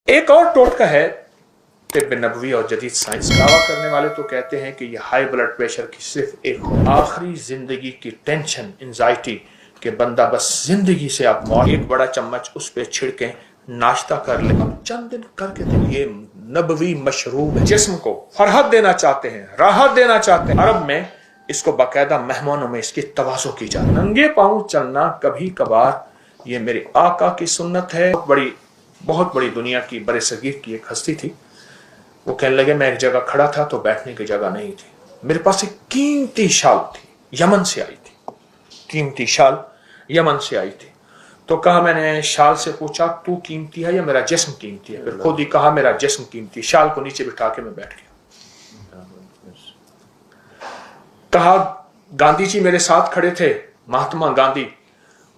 एक और टोटका है तिब्ब नबवी और जदीद साइंस। दावा करने वाले तो कहते हैं कि यह हाई ब्लड प्रेशर की सिर्फ एक आखिरी जिंदगी की टेंशन, एंजाइटी कि बंदा बस जिंदगी से आप मौत, एक बड़ा चम्मच उस पर छिड़के नाश्ता कर ले, अब चंद दिन करके दे। ये नबवी मशरूब है, जिस्म को फरहत देना चाहते हैं, राहत देना चाहते हैं। अरब में इसको बाकायदा मेहमानों में इसकी तवाज़ो की जाती है। नंगे पांव चलना कभी कभार ये मेरे आका की सुन्नत है। बहुत बड़ी दुनिया की बड़े सगीर की एक हस्ती थी। वो कहने लगे मैं एक जगह खड़ा था तो बैठने की जगह नहीं थी, मेरे पास एक कीमती शाल थी, यमन से आई थी, कीमती शाल यमन से आई थी। तो कहा, मैंने शाल से पूछा तू कीमती है या मेरा जिस्म कीमती है? फिर खुद ही कहा मेरा जिस्म कीमती। शाल को नीचे बिठा के मैं बैठ गया। कहा गांधी जी मेरे साथ खड़े थे, महात्मा गांधी,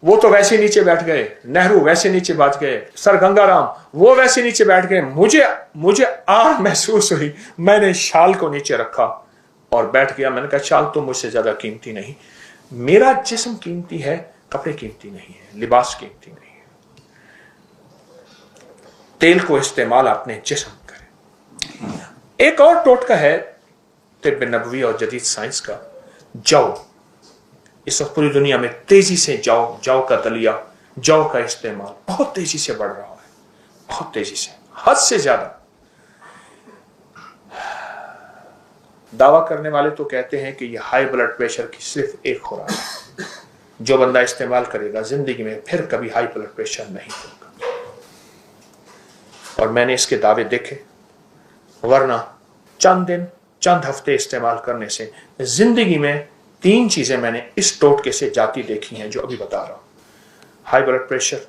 वो तो वैसे नीचे बैठ गए, नेहरू वैसे नीचे बैठ गए, सर गंगाराम वो वैसे नीचे बैठ गए। मुझे आह महसूस हुई, मैंने शाल को नीचे रखा और बैठ गया। मैंने कहा शाल तो मुझसे ज्यादा कीमती नहीं, मेरा जिस्म कीमती है, कपड़े कीमती नहीं है, लिबास कीमती नहीं है। तेल को इस्तेमाल अपने जिस्म करें। एक और टोटका है तिब्ब नबवी और जदीद साइंस का, जौ। इस वक्त पूरी दुनिया में तेजी से जौ का दलिया, जौ का इस्तेमाल बहुत तेजी से बढ़ रहा है, बहुत तेजी से, हद से ज्यादा। दावा करने वाले तो कहते हैं कि यह हाई ब्लड प्रेशर की सिर्फ एक खुराक है, जो बंदा इस्तेमाल करेगा जिंदगी में फिर कभी हाई ब्लड प्रेशर नहीं होगा। और मैंने इसके दावे देखे, वरना चंद दिन चंद हफ्ते इस्तेमाल करने से जिंदगी में 3 चीजें मैंने इस टोटके से जाती देखी हैं जो अभी बता रहा हूं। हाई ब्लड प्रेशर,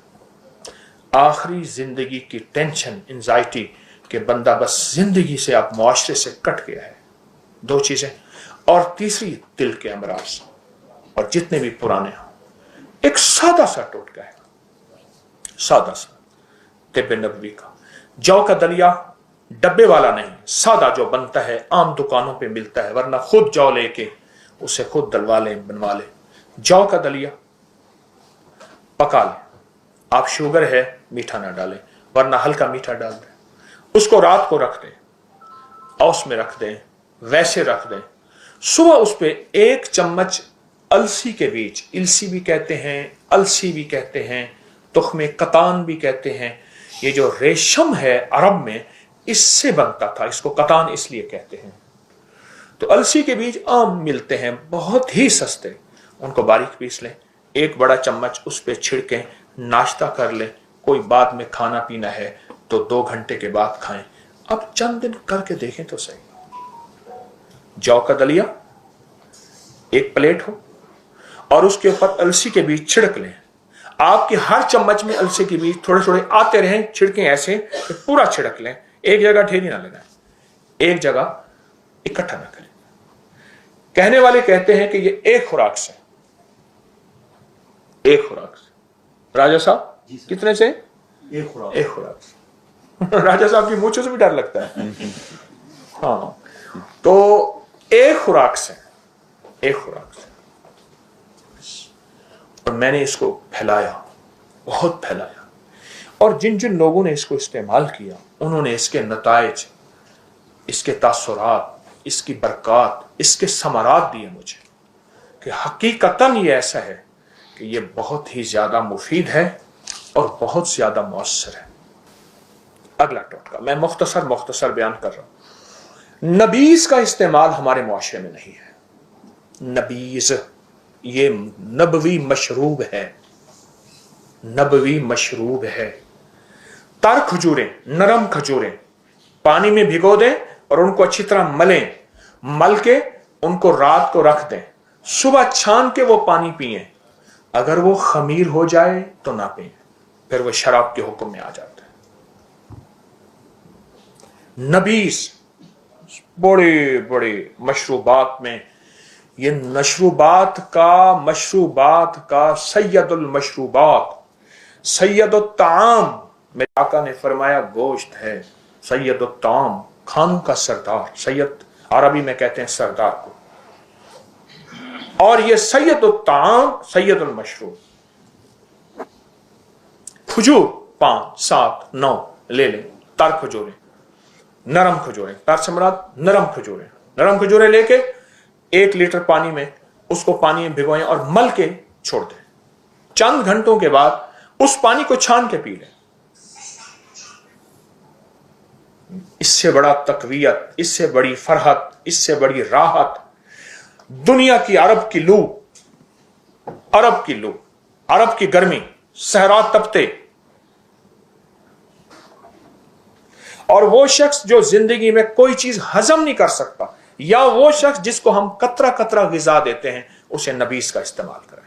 आखिरी जिंदगी की टेंशन, एंजाइटी कि बंदा बस जिंदगी से आप मुआशरे से कट गया है, 2 चीजें। और तीसरी दिल के अमराज, और जितने भी पुराने हों। एक सादा सा टोटका है, सादा सा तिब्ब नबवी का, जौ का दलिया, डब्बे वाला नहीं, सादा जो बनता है आम दुकानों पे मिलता है, वरना खुद जौ लेके उसे खुद दलवा लें, बनवा लें। जौ का दलिया पका लें, आप शुगर है मीठा ना डालें, वरना हल्का मीठा डाल दें। उसको रात को रख दें, औस में रख दें, वैसे रख दें। सुबह उस पे 1 चम्मच अलसी के बीज, इलसी भी कहते हैं, अलसी भी कहते हैं, तुख्मे कतान भी कहते हैं। ये जो रेशम है अरब में इससे बनता था, इसको कतान इसलिए कहते हैं। तो अलसी के बीज आम मिलते हैं, बहुत ही सस्ते, उनको बारीक पीस लें, 1 बड़ा चम्मच उस पर छिड़कें, नाश्ता कर लें। कोई बाद में खाना पीना है तो 2 घंटे के बाद खाएं। अब चंद दिन करके देखें तो सही। जौ का दलिया 1 प्लेट हो और उसके ऊपर अलसी के बीज छिड़क लें। आपके हर चम्मच में अलसी के बीज थोड़े थोड़े आते रहें, छिड़कें ऐसे कि पूरा छिड़क लें, एक जगह ढेरी ना लगाएं, एक जगह इकट्ठा ना करें। कहने वाले कहते हैं कि ये एक खुराक से, एक खुराक से। राजा साहब कितने से? एक खुराक से। राजा साहब की मूंछों से भी डर लगता है। हाँ, तो एक खुराक से, एक खुराक से। और मैंने इसको फैलाया, बहुत फैलाया, और जिन जिन लोगों ने इसको इस्तेमाल किया उन्होंने इसके नताइज, इसके तासुरात, इसकी बरकत, इसके समरात दिए मुझे कि हकीकतन ये ऐसा है कि ये बहुत ही ज्यादा मुफीद है और बहुत ज्यादा मौसर है। अगला टोटका मैं मुख्तसर बयान कर रहा हूं। नबीज का इस्तेमाल हमारे मुआशरे में नहीं है। नबीज ये नबवी मशरूब है, नबवी मशरूब है। तर खजूरें, नरम खजूरें पानी में भिगो दें और उनको अच्छी तरह मलें, मल के उनको रात को रख दें, सुबह छान के वो पानी पिएं। अगर वो खमीर हो जाए तो ना पिएं, फिर वो शराब के हुक्म में आ जाता है। नबीस बड़े बड़े मशरूबात में, ये मशरूबात का सैयदुल मशरूबात, सैयदुल ताम, मेरे आका ने फरमाया गोश्त है, सैयदुल ताम खानों का सरदार, सैयद अरबी में कहते हैं सरदार को। और ये सैयदुल ताम, सैयदुल मशरूब। खजूर 5, 7, 9 ले लें, तार खजूरें, नरम खजूरें, तार से मुराद नरम खजूरें, नरम खजूरें लेके 1 लीटर पानी में उसको पानी में भिगोएं और मल के छोड़ दें। चंद घंटों के बाद उस पानी को छान के पी लें। इससे बड़ा तकवीयत, इससे बड़ी फरहत, इससे बड़ी राहत दुनिया की अरब की लू, अरब की लू, अरब की गर्मी, सहरा तपते, और वो शख्स जो जिंदगी में कोई चीज हजम नहीं कर सकता, या वो शख्स जिसको हम कतरा कतरा गिजा देते हैं, उसे नबीस का इस्तेमाल करें।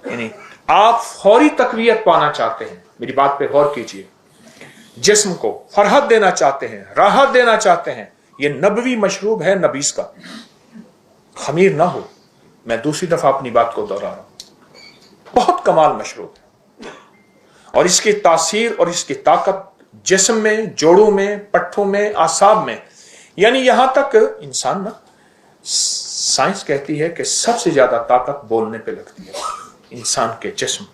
यानी आप फौरी तकवीयत पाना चाहते हैं, मेरी बात पे गौर कीजिए, जिस्म को फरहत देना चाहते हैं, राहत देना चाहते हैं, ये नबवी मशरूब है नबीस का। खमीर ना हो, मैं दूसरी दफा अपनी बात को दोहरा रहा हूं, बहुत कमाल मशरूब है, और इसकी तासीर और इसकी ताकत जिस्म में, जोड़ों में, पट्ठों में, आसाब में, यानी यहां तक इंसान ना, साइंस कहती है कि सबसे ज्यादा ताकत बोलने पे लगती है इंसान के जिस्म में।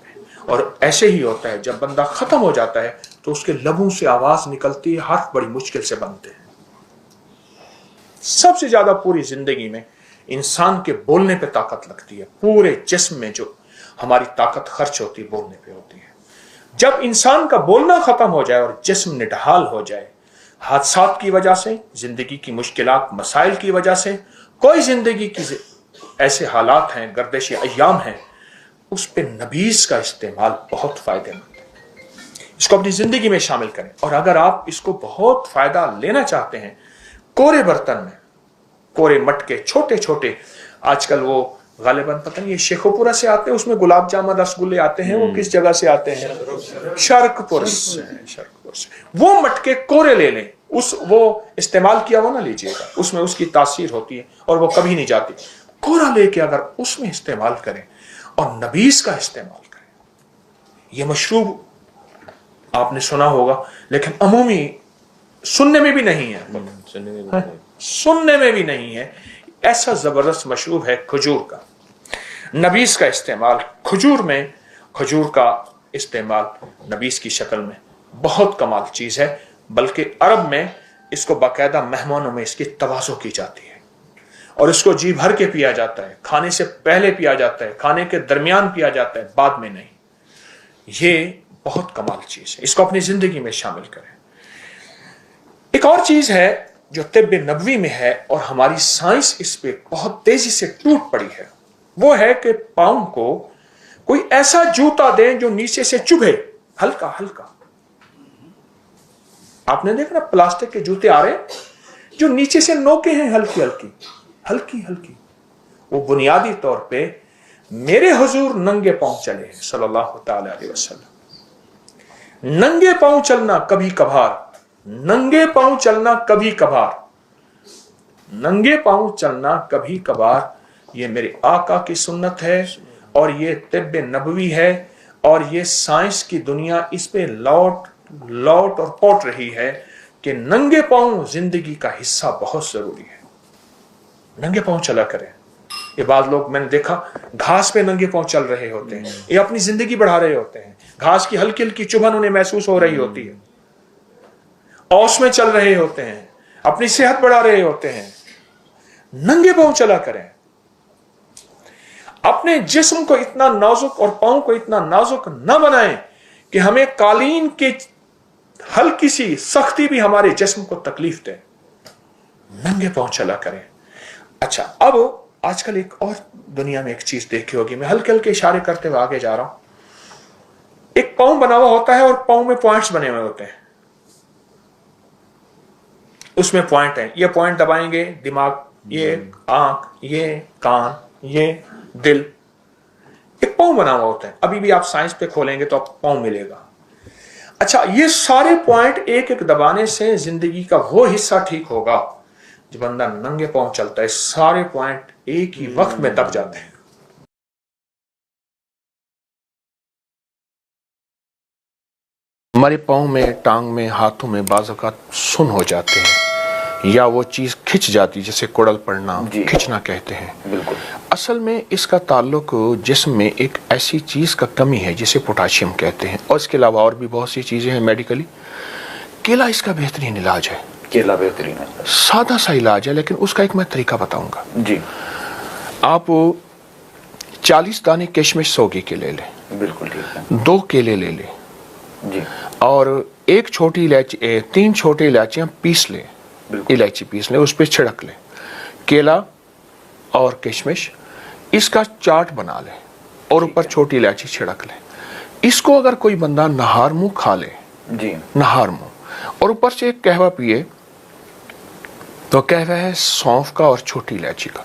और ऐसे ही होता है, जब बंदा खत्म हो जाता है तो उसके लबों से आवाज निकलती है, हर्फ बड़ी मुश्किल से बनते हैं। सबसे ज्यादा पूरी जिंदगी में इंसान के बोलने पे ताकत लगती है, पूरे जिस्म में जो हमारी ताकत खर्च होती है बोलने पे होती है। जब इंसान का बोलना खत्म हो जाए और जिस्म निढाल हो जाए, हादसात की वजह से, जिंदगी की मुश्किलात मसाइल की वजह से, कोई जिंदगी की ऐसे हालात हैं, गर्दिश अय्याम हैं, उस पे नबीस का इस्तेमाल बहुत फायदेमंद है। इसको अपनी जिंदगी में शामिल करें। और अगर आप इसको बहुत फायदा लेना चाहते हैं, कोरे बर्तन में, कोरे मटके छोटे छोटे, आजकल वो गालिबन पता नहीं ये शेखोपुरा से आते हैं, उसमें गुलाब जामुन रसगुल्ले आते हैं, वो किस जगह से आते हैं? शर्कपुर से। वो मटके कोरे ले लें, वो इस्तेमाल किया हुआ ना लीजिएगा, उसमें उसकी तासीर होती है और वो कभी नहीं जाती। कोरा लेके अगर उसमें इस्तेमाल करें और नबीस का इस्तेमाल करें, ये मशरूब आपने सुना होगा लेकिन अमूमी सुनने में भी नहीं है, सुनने में भी नहीं है। ऐसा जबरदस्त मशरूब है खजूर का। नबीस का इस्तेमाल खजूर में, खजूर का इस्तेमाल नबीस की शक्ल में बहुत कमाल चीज है। बल्कि अरब में इसको बाकायदा मेहमानों में इसकी तवाज़ो की जाती है और इसको जी भर के पिया जाता है। खाने से पहले पिया जाता है, खाने के दरमियान पिया जाता है, बाद में नहीं। ये बहुत कमाल चीज है, इसको अपनी जिंदगी में शामिल करें। एक और चीज है जो तिब्ब नबवी में है और हमारी साइंस इस पे बहुत तेजी से टूट पड़ी है, वो है कि पाँव को कोई ऐसा जूता दें जो नीचे से चुभे, हल्का हल्का। आपने देखा ना प्लास्टिक के जूते आ रहे हैं जो नीचे से नोके हैं, हल्की हल्की हल्की हल्की। वो बुनियादी तौर पे मेरे हुजूर नंगे पांव चले सल्लल्लाहु ताला अलैहि वसल्लम। नंगे पांव चलना कभी कभार, नंगे पांव चलना कभी कभार, नंगे पांव चलना कभी कभार, ये मेरे आका की सुन्नत है और ये तिब्ब नबवी है। और ये साइंस की दुनिया इस पे लौट और पोट रही है कि नंगे पांव जिंदगी का हिस्सा बहुत जरूरी है। नंगे पांव चला करें। ये बाद लोग मैंने देखा घास पे नंगे पांव चल रहे होते हैं, ये अपनी जिंदगी बढ़ा रहे होते हैं। घास की हल्की हल्की चुभन उन्हें महसूस हो रही होती है, औस में चल रहे होते हैं, अपनी सेहत बढ़ा रहे होते हैं। नंगे पांव चला करें। अपने जिस्म को इतना नाजुक और पांव को इतना नाजुक न बनाएं कि हमें कालीन की हल्की सी सख्ती भी हमारे जिस्म को तकलीफ दे। नंगे पांव चला करें। अच्छा, अब आजकल एक और दुनिया में एक चीज देखी होगी, मैं हल्के हल्के इशारे करते हुए आगे जा रहा हूं। एक पांव बना हुआ होता है और पांव में पॉइंट्स बने हुए होते हैं, उसमें पॉइंट है। ये पॉइंट दबाएंगे दिमाग, ये आंख, ये कान, ये दिल, एक पांव बना हुआ होता है। अभी भी आप साइंस पे खोलेंगे तो आप पांव मिलेगा। अच्छा, ये सारे पॉइंट एक एक दबाने से जिंदगी का वो हिस्सा ठीक होगा। जब बंदा नंगे पांव चलता है, सारे पॉइंट एक ही वक्त में दब जाते हैं। हमारे पांव में, टांग में, हाथों में बाज़ औक़ात सुन हो जाते हैं या वो चीज खिंच जाती, जैसे कुड़ल पड़ना, खिंचना कहते हैं। बिल्कुल। असल में इसका ताल्लुक जिस्म में एक ऐसी चीज का कमी है जिसे पोटाशियम कहते हैं, और इसके अलावा और भी बहुत सी चीजें हैं मेडिकली। کیلا اس کا بہترین علاج ہے. کیلا بہترین ہے. سادہ سا علاج ہے لیکن اس کا ایک میں طریقہ بتاؤں گا. جی. آپ 40 دانے کشمش سوگی کے لے لیں. بالکل ٹھیک ہے. 2 کیلے لے لیں. جی. اور 1 چھوٹی الائچی 3 چھوٹی الائچیاں پیس لیں. الائچی پیس لیں, اس پہ چھڑک لیں. کیلا اور کشمش اس کا چاٹ بنا لیں اور اوپر چھوٹی الائچی چھڑک لیں. اس کو اگر کوئی بندہ نہار منہ کھا لے, جی نہار منہ, اور اوپر سے ایک قہوہ پیے تو قہوہ ہے سونف کا اور چھوٹی الائچی کا.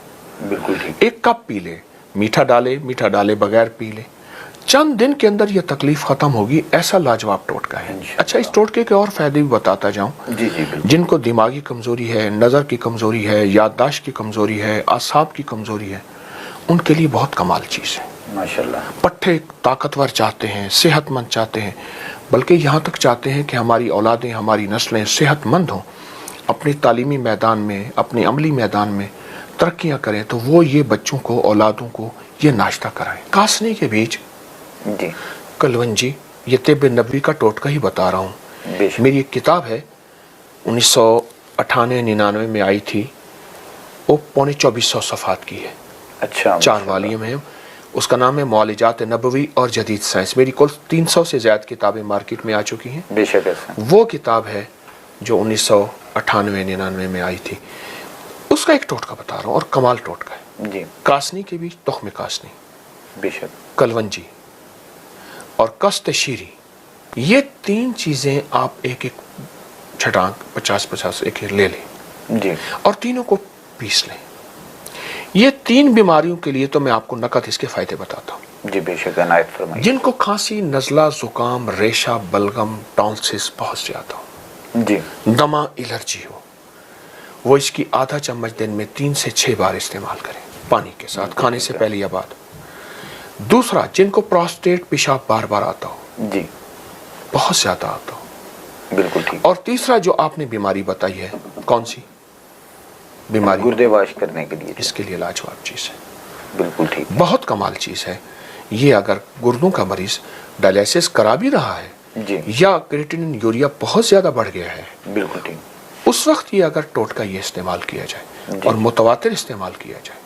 بالکل ٹھیک. 1 کپ پی لے, میٹھا ڈالے بغیر پی لے. چند دن کے اندر یہ تکلیف ختم ہوگی. ایسا لاجواب ٹوٹکا ہے. اچھا, اس ٹوٹکے کے اور فائدے بھی بتاتا جاؤں. جی جی بالکل. جن کو دماغی کمزوری ہے, نظر کی کمزوری ہے, یادداشت کی کمزوری ہے, اعصاب کی کمزوری ہے, ان کے لیے بہت کمال چیز ہے. ماشاءاللہ. پٹھے طاقتور چاہتے ہیں, صحت مند چاہتے ہیں, بلکہ یہاں تک چاہتے ہیں کہ ہماری اولادیں, ہماری نسلیں صحت مند ہوں, اپنی تعلیمی میدان میں, اپنی عملی میدان میں ترقیاں کریں, تو وہ یہ بچوں کو, اولادوں کو یہ ناشتہ کرائیں. کاسنی کے بیج, جی, کلونجی, یہ طب نبوی کا ٹوٹکا ہی بتا رہا ہوں. میری ایک کتاب ہے 1998-99 میں آئی تھی, وہ 2400 صفحات کی ہے. اچھا. 4 والیوم ہے. اس کا نام ہے معالجات نبوی اور جدید سائنس. میری کل 300 سے زیادہ کتابیں مارکیٹ میں آ چکی ہیں. بے شک ایسا. وہ کتاب ہے جو 1998-99 میں آئی تھی. اس کا ایک ٹوٹکا بتا رہا ہوں, اور کمال ٹوٹکا ہے. جی. کاسنی کے بیچ, تخم کاسنی, بے شک, کلونجی اور کست شیری, یہ 3 چیزیں آپ ایک چھٹانک 50-50 ایک لے لیں. جی. اور تینوں کو پیس لیں. یہ 3 بیماریوں کے لیے تو میں آپ کو نقد اس کے فائدے بتاتا ہوں. جی بے شک, عنایت فرمائیے. جن کو کھانسی, نزلہ, زکام, ریشہ, بلغم, ٹونسس بہت زیادہ ہو, جی, دمہ, الرجی ہو, وہ اس کی آدھا چمچ دن میں 3 سے 6 بار استعمال کریں, پانی کے ساتھ, کھانے سے پہلے یا بعد. دوسرا, جن کو پراسٹیٹ, پیشاب بار بار آتا ہو, جی, بہت زیادہ آتا ہو. بالکل ٹھیک. اور تیسرا جو آپ نے بیماری بتائی ہے, کون سی بیماری؟ گردے واش کرنے کے لیے. اس کے لیے لاجواب چیز ہے. بالکل ٹھیک. بہت کمال چیز ہے یہ. اگر گردوں کا مریض ڈائلیسس کرا بھی رہا ہے, جی, یا کریٹنن یوریا بہت زیادہ بڑھ گیا ہے, بالکل ٹھیک, اس وقت یہ اگر ٹوٹکا یہ استعمال کیا جائے اور متواتر استعمال کیا جائے,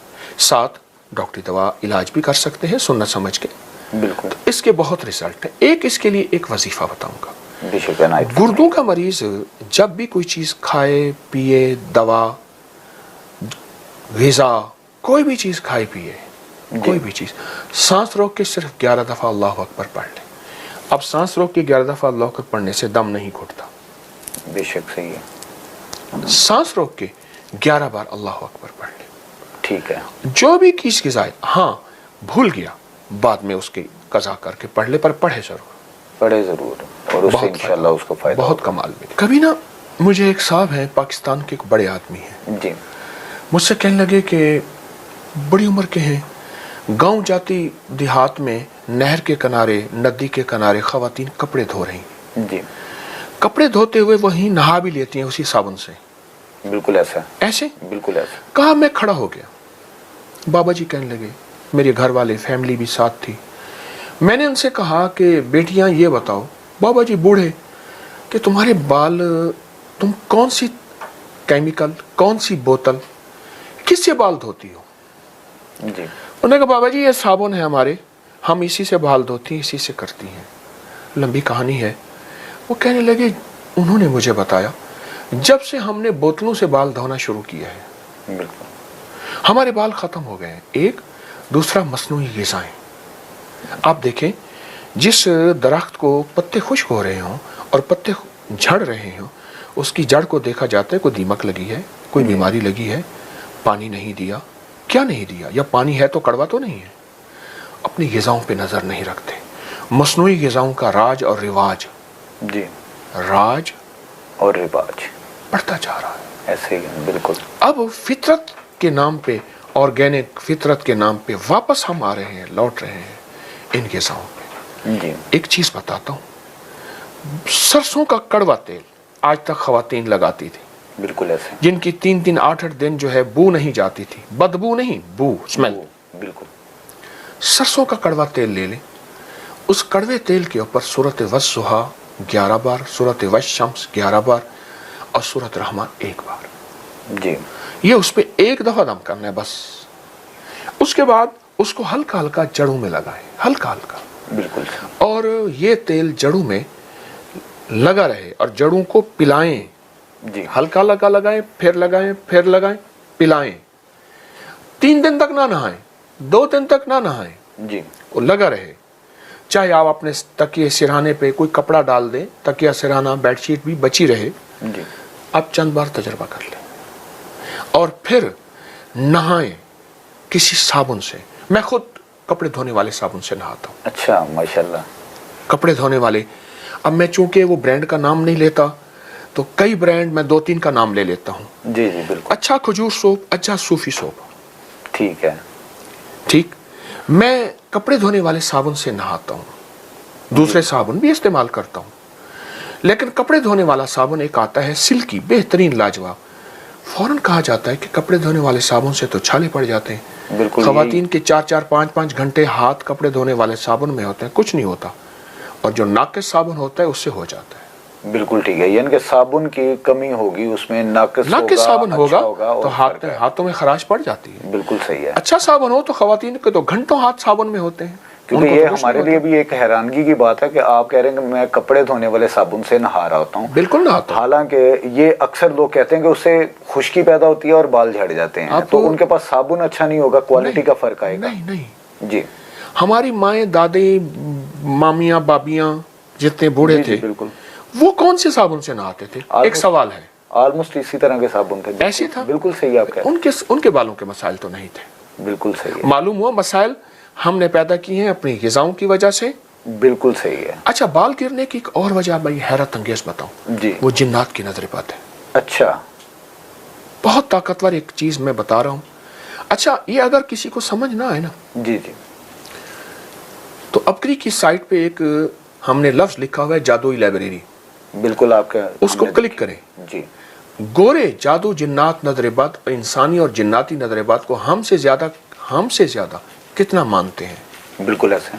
ساتھ ڈاکٹری دوا علاج بھی کر سکتے ہیں سنت سمجھ کے, بالکل, تو اس کے بہت رزلٹ ہیں. ایک اس کے لیے ایک وظیفہ بتاؤں گا. بے شک, عنایت. گردوں کا مریض جب بھی کوئی چیز کھائے, پیے, دوا, غذا, کوئی بھی چیز کھائے پیے, کوئی بھی چیز, سانس روک کے صرف 11 دفعہ اللہ اکبر پڑھ لے. اب سانس روک کے 11 دفعہ اللہ اکبر پڑھنے سے دم نہیں گھٹتا. بے شک صحیح ہے. سانس روک کے 11 بار اللہ اکبر پڑھ لے. ٹھیک ہے. جو بھی چیز کی ذائقہ, ہاں بھول گیا بعد میں اس کی قضا کر کے پڑھ لے, پر پڑھے ضرور, پڑھے ضرور, اور اس سے انشاءاللہ اس کو فائدہ بہت کمال میں. کبھی نا مجھے ایک صاحب ہیں, پاکستان کے ایک بڑے آدمی ہیں, جی, مجھ سے کہنے لگے کہ بڑی عمر کے ہیں, گاؤں جاتی دیہات میں نہر کے کنارے, ندی کے کنارے خواتین کپڑے دھو رہی ہیں. جی, کپڑے دھوتے ہوئے وہیں نہا بھی لیتی ہیں اسی صابن سے. بالکل ایسا, ایسے بالکل ایسا. کہا, میں کھڑا ہو گیا. بابا جی کہنے لگے, میرے گھر والے, فیملی بھی ساتھ تھی. میں نے ان سے کہا کہ بیٹیاں یہ بتاؤ, بابا جی بوڑھے, کہ تمہارے بال, تم کون سی کیمیکل, کون سی بوتل, کس سے بال دھوتی ہو؟ جی, انہوں نے کہا, بابا جی یہ صابن ہے ہمارے, ہم اسی سے بال دھوتی ہیں, اسی سے کرتی ہیں. لمبی کہانی ہے. وہ کہنے لگے, انہوں نے مجھے بتایا, جب سے ہم نے بوتلوں سے بال دھونا شروع کیا ہے, بالکل, ہمارے بال ختم ہو گئے ہیں. ایک دوسرا, مصنوعی غذائیں. آپ دیکھیں, جس درخت کو پتے خشک ہو رہے ہوں اور پتے جھڑ رہے ہوں, اس کی جڑ کو دیکھا جاتا ہے کوئی دیمک لگی ہے, کوئی بیماری لگی ہے, پانی نہیں دیا. کیا نہیں دیا؟ یا پانی ہے تو کڑوا تو نہیں ہے. اپنی غذاؤں پہ نظر نہیں رکھتے. مصنوعی غذاؤں کا راج اور رواج, جی, راج اور رواج بڑھتا جا رہا ہے. ایسے ہی, بالکل. اب فطرت کے نام پہ, آرگینک فطرت کے نام پہ واپس ہم آ رہے ہیں, لوٹ رہے ہیں ان غذاؤں پہ. جی, ایک چیز بتاتا ہوں, سرسوں کا کڑوا تیل آج تک خواتین لگاتی تھی, بالکل ایسے, جن کی 3 8 دن جو ہے بو نہیں جاتی تھی, بدبو نہیں, بو, اسمیل. بالکل. سرسوں کا کڑوا تیل لے لیں, اس کڑوے تیل کے اوپر سورۃ والضحیٰ 11 बार, सूरत वश-शम्स 11 बार और सूरत रहमान 1 बार। जी। ये उस पे 1 दफा दम करना है बस। उसके बाद उसको हल्का हल्का जड़ों में लगाएं, हल्का हल्का। बिल्कुल। और ये तेल जड़ों में लगा रहे और जड़ों को पिलाएं। जी। हल्का हल्का लगाएं, फिर लगाएं, पिलाएं। 3 दिन तक ना नहाएं, 2 दिन तक ना नहाएं। जी। वो लगा रहे। चाहे आप अपने तकिए सिरहाने पे कोई कपड़ा डाल दें, तकिया सिरहाना बेडशीट भी बची रहे। जी। आप चंद बार तजर्बा कर लें और फिर नहाएं किसी साबुन से। मैं खुद कपड़े धोने वाले साबुन से नहाता हूँ। अच्छा, माशाल्लाह। कपड़े धोने वाले, अब मैं चूंकि वो ब्रांड का नाम नहीं लेता तो कई ब्रांड मैं 2-3 का नाम ले लेता हूँ। जी जी बिल्कुल। अच्छा खजूर सोप, अच्छा सूफी सोप। ठीक है। ठीक, मैं कपड़े धोने वाले साबुन से नहाता हूँ, दूसरे साबुन भी इस्तेमाल करता हूँ, लेकिन कपड़े धोने वाला साबुन एक आता है सिल्की, बेहतरीन, लाजवाब। फौरन कहा जाता है कि कपड़े धोने वाले साबुन से तो छाले पड़ जाते हैं। बिल्कुल। खवातीन के 4-4, 5-5 घंटे हाथ कपड़े धोने वाले साबुन में होते हैं, कुछ नहीं होता, और जो नाकिस साबुन होता है उससे हो जाता है। बिल्कुल ठीक है, यानी कि साबुन की कमी होगी उसमें, नाकिस साबुन अच्छा होगा तो हाथों में खराश पड़ जाती है। बिल्कुल सही है। अच्छा साबुन हो तो खवातीन के तो घंटों हाथ साबुन में होते हैं। क्योंकि ये हमारे लिए भी एक हैरानगी की बात है कि आप कह रहे हैं कि मैं कपड़े धोने वाले साबुन से नहा रहा होता हूँ। बिल्कुल नहाता हूं। हालांकि ये अक्सर लोग कहते हैं कि उससे खुश्की पैदा होती है और बाल झड़ जाते हैं, तो उनके पास साबुन अच्छा नहीं होगा, क्वालिटी का फर्क आएगा। नहीं जी। हमारी माएँ, दादी, मामियाँ, बाबियाँ जितने बूढ़े थे, बिल्कुल, वो कौन से साबुन से नहाते थे? एक सवाल है। ऑलमोस्ट इसी तरह के साबुन थे। ऐसे था। बिल्कुल सही आप कह रहे हैं। उनके बालों के मसाइल तो नहीं थे। बिल्कुल सही है। मालूम हुआ मसाइल हमने पैदा किए हैं अपनी ग़िज़ाओं की वजह से। बिल्कुल सही है। अच्छा, बाल गिरने की एक और वजह भाई हैरत अंगेज बताऊं जी। वो जिन्नात की नजर बद है। अच्छा। बहुत ताकतवर एक चीज मैं बता रहा हूं। अच्छा, ये अगर किसी को समझ ना आए ना, जी जी, तो अपक्री की साइट पे एक हमने लफ्ज लिखा हुआ है, जादुई लाइब्रेरी। बिल्कुल, आपका उसको क्लिक करें। जी। गोरे जादू जिन्नात नजर बद और इंसानी और जिन्नाती नजर बद को हमसे ज्यादा कितना मानते हैं? बिल्कुल ऐसे।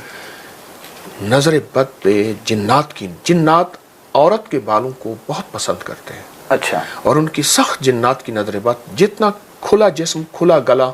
नजर बद पे जिन्नात औरत के बालों को बहुत पसंद करते हैं। अच्छा। और उनकी सख्त जिन्नात की नजर बद, जितना खुला जिस्म, खुला गला,